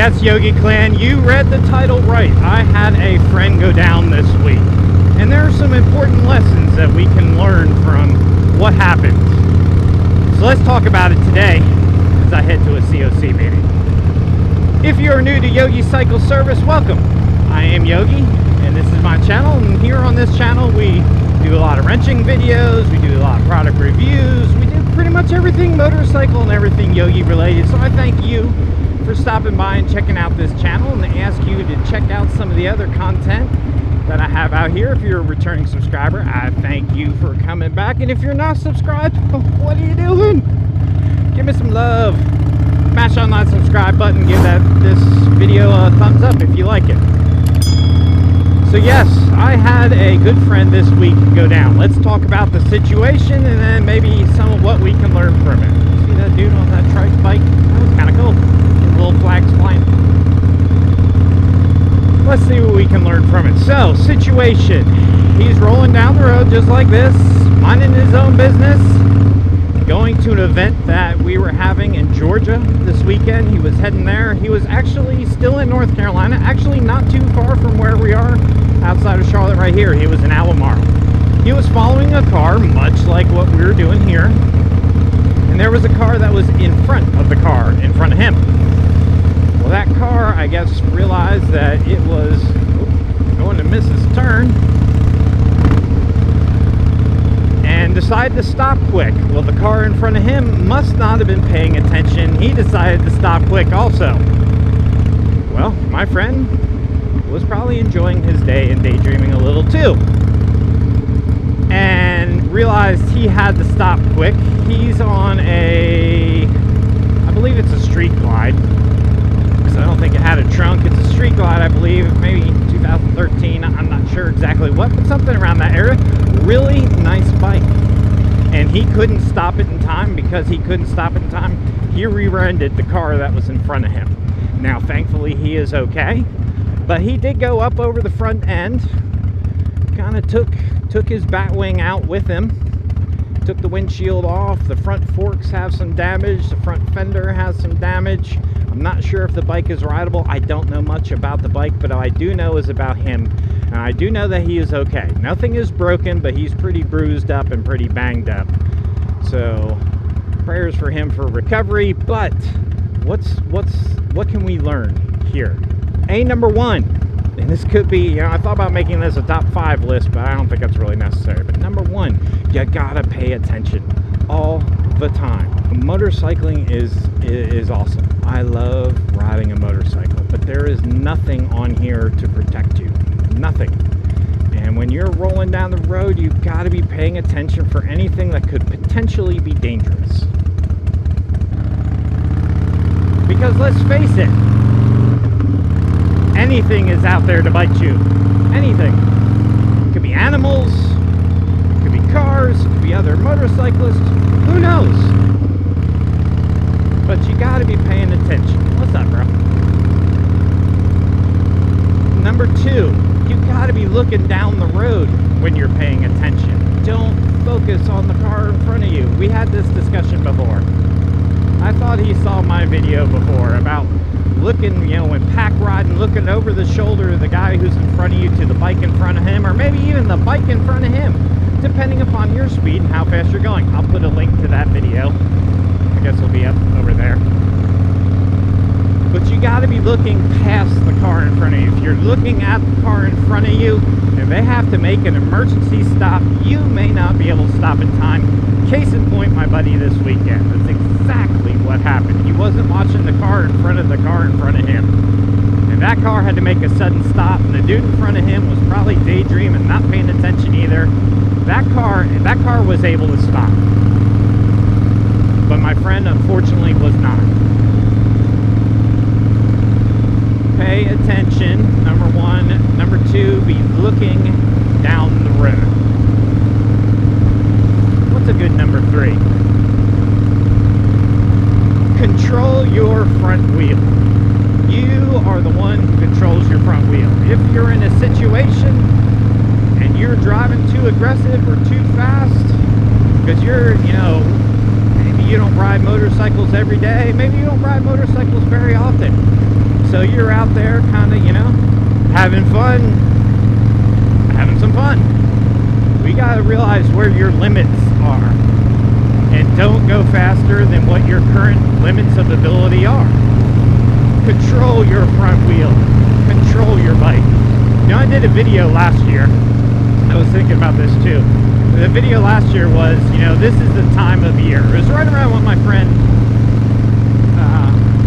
Yes, Yogi Clan, you read the title right. I had a friend go down this week. And there are some important lessons that we can learn from what happened. So let's talk about it today as I head to a COC meeting. If you're new to Yogi Cycle Service, welcome. I am Yogi, and this is my channel. And here on this channel, we do a lot of wrenching videos, we do a lot of product reviews, we do pretty much everything motorcycle and everything Yogi related. So I thank you for stopping by and checking out this channel, and ask you to check out some of the other content that I have out here. If you're a returning subscriber, I thank you for coming back. And if you're not subscribed, what are you doing? Give me some love. Smash on that subscribe button. Give this video a thumbs up if you like it. So yes, I had a good friend this week go down. Let's talk about the situation and then maybe some of what we can learn from it. See that dude on that trike bike? That was kind of cool. Little flags flying. Let's see what we can learn from it. So, situation. He's rolling down the road just like this, minding his own business, going to an event that we were having in Georgia this weekend. He was heading there. He was actually still in North Carolina, actually not too far from where we are, outside of Charlotte right here. He was in Albemarle. He was following a car, much like what we were doing here, and there was a car that was in front of the car in front of him. Well, that car, I guess, realized that it was going to miss his turn and decided to stop quick. Well, the car in front of him must not have been paying attention. He decided to stop quick also. Well, my friend was probably enjoying his day and daydreaming a little too, and realized he had to stop quick. He's on I believe it's a street glide. I don't think it had a trunk. It's a street glide, I believe, maybe 2013. I'm not sure exactly what, but something around that area. Really nice bike. And he couldn't stop it in time. Because he couldn't stop it in time, he rear-ended the car that was in front of him. Now, thankfully, he is okay. But he did go up over the front end. Kind of took his bat wing out with him. Took the windshield off. The front forks have some damage. The front fender has some damage. I'm not sure if the bike is rideable. I don't know much about the bike, but I do know is about him, and I do know that he is okay. Nothing is broken, but he's pretty bruised up and pretty banged up. So prayers for him for recovery. But what can we learn here? Number one, and this could be, I thought about making this a top 5 list, but I don't think that's really necessary. But number one, you gotta pay attention all the time. Motorcycling is awesome. I love riding a motorcycle, but there is nothing on here to protect you. Nothing. And when you're rolling down the road, you've got to be paying attention for anything that could potentially be dangerous. Because let's face it, anything is out there to bite you. Anything. It could be animals, it could be cars, it could be other motorcyclists. Who knows? But you got to be paying attention. What's up, bro? Number 2, you got to be looking down the road when you're paying attention. Don't focus on the car in front of you. We had this discussion before. I thought he saw my video before about looking, when pack riding, looking over the shoulder of the guy who's in front of you to the bike in front of him, or maybe even the bike in front of him, depending upon your speed and how fast you're going. I'll put a link to that video. I guess it'll be up over there. But you got to be looking past the car in front of you. If you're looking at the car in front of you and they have to make an emergency stop, you may not be able to stop in time. Case in point, my buddy this weekend. That's exactly what happened. He wasn't watching the car in front of the car in front of him. And that car had to make a sudden stop, and the dude in front of him was probably daydreaming, not paying attention either. That car was able to stop. But my friend, unfortunately, was not. Pay attention, number 1. Number 2, be looking down the road. What's a good number 3? Control your front wheel. You are the one who controls your front wheel. If you're in a situation and you're driving too aggressive or too fast, because you're, maybe you don't ride motorcycles every day, maybe you don't ride motorcycles very often. So So you're out there kind of, having some fun. We got to realize where your limits are. And don't go faster than what your current limits of ability are. Control your front wheel. Control your bike. I did a video last year. I was thinking about this too. The video last year was, this is the time of year. It was right around when my friend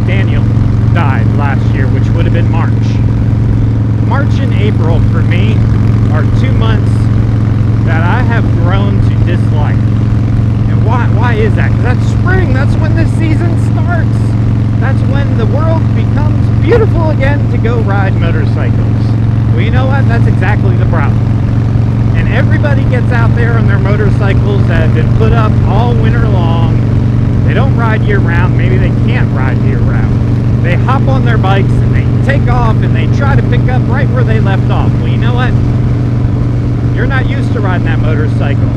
Daniel died last year, which would have been March. March and April for me are 2 months that I have grown to dislike. And why is that? Because that's spring. That's when the season starts. That's when the world becomes beautiful again to go ride motorcycles. Well, you know what? That's exactly the problem. And everybody gets out there on their motorcycles that have been put up all winter long. They don't ride year-round. Maybe they can't ride year-round. They hop on their bikes and they take off and they try to pick up right where they left off. Well, you know what? You're not used to riding that motorcycle.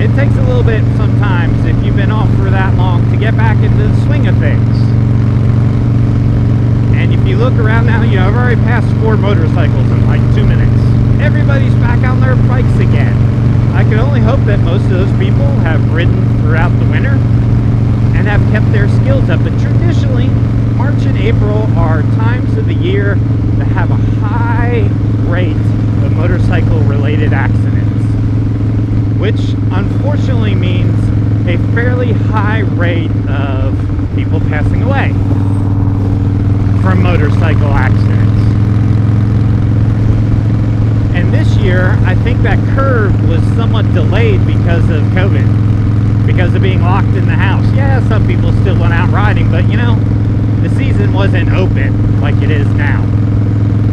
It takes a little bit sometimes, if you've been off for that long, to get back into the swing of things. And if you look around now, I've already passed 4 motorcycles in like 2 minutes. Everybody's back on their bikes again. I can only hope that most of those people have ridden throughout the winter and have kept their skills up. But traditionally, March and April are times of the year that have a high rate of motorcycle-related accidents, which unfortunately means a fairly high rate of people passing away from motorcycle accidents. And this year, I think that curve was somewhat delayed because of COVID, because of being locked in the house. Yeah, some people still went out riding, but the season wasn't open like it is now.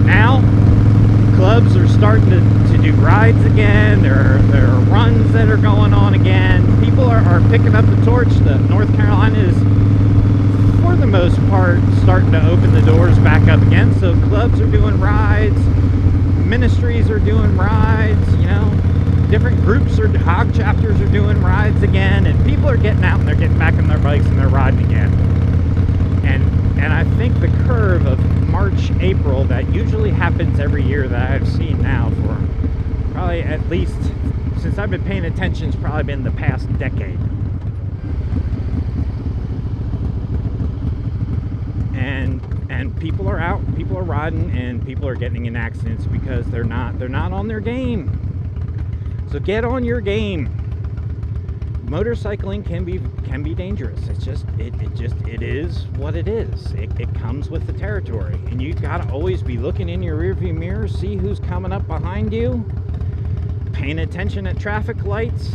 Now, clubs are starting to do rides again. There are runs that are going on again. People are picking up the torch. The North Carolina is, for the most part, starting to open the doors back up again. So clubs are doing rides. Ministries are doing rides. Different groups or hog chapters are doing rides again. And people are getting out and they're getting back on their bikes and they're riding again. And I think the curve of March, April, that usually happens every year that I've seen now for probably at least, since I've been paying attention, it's probably been the past decade. And people are out, people are riding, and people are getting in accidents because they're not on their game. So get on your game. Motorcycling can be dangerous. It is what it is. It comes with the territory, and you've got to always be looking in your rearview mirror, see who's coming up behind you, paying attention at traffic lights,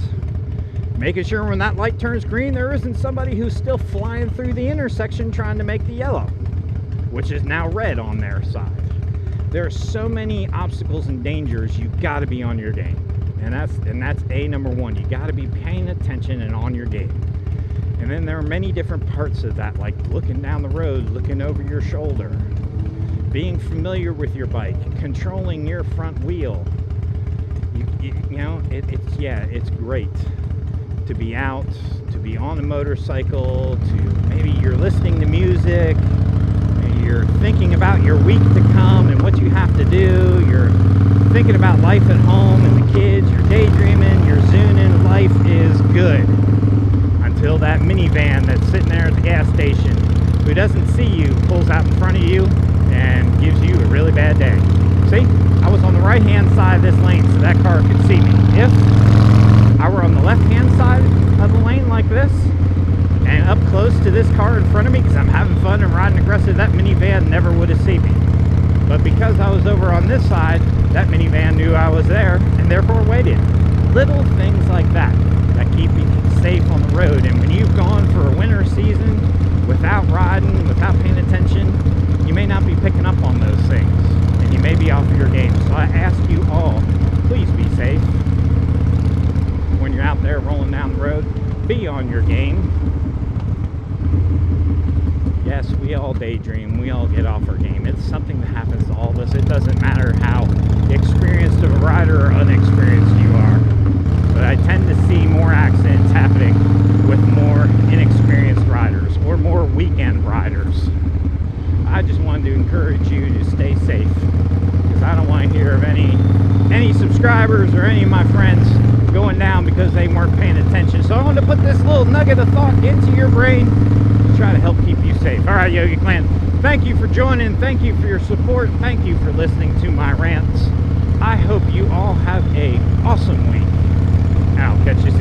making sure when that light turns green, there isn't somebody who's still flying through the intersection trying to make the yellow, which is now red on their side. There are so many obstacles and dangers. You've got to be on your game. And that's number one. You got to be paying attention and on your game. And then there are many different parts of that, like looking down the road, looking over your shoulder, being familiar with your bike, controlling your front wheel. It's great to be out, to be on a motorcycle, to maybe you're listening to music, you're thinking about your week to come and what you have to do, you're thinking about life at home and the kids, you're daydreaming, you're zooning. Life is good until that minivan that's sitting there at the gas station who doesn't see you pulls out in front of you and gives you a really bad day. See, I was on the right hand side of this lane so that car could see me. If I were on the left hand side of the lane like this and up close to this car in front of me because I'm having fun and riding aggressive, that minivan never would have seen me. But because I was over on this side, that minivan knew I was there and therefore waited. Little things like that keep you safe on the road. And when you've gone for a winter season without riding, without paying attention, you may not be picking up on those things and you may be off your game. So I ask you all, please be safe when you're out there rolling down the road. Be on your game. Yes, we all daydream. We all get off our game. It's something that happens to all of us. It doesn't matter how experienced of a rider or unexperienced you are. But I tend to see more accidents happening with more inexperienced riders or more weekend riders. I just wanted to encourage subscribers or any of my friends going down because they weren't paying attention. So I wanted to put this little nugget of thought into your brain to try to help keep you safe. All right, Yogi Clan, thank you for joining. Thank you for your support. Thank you for listening to my rants. I hope you all have a awesome week. I'll catch you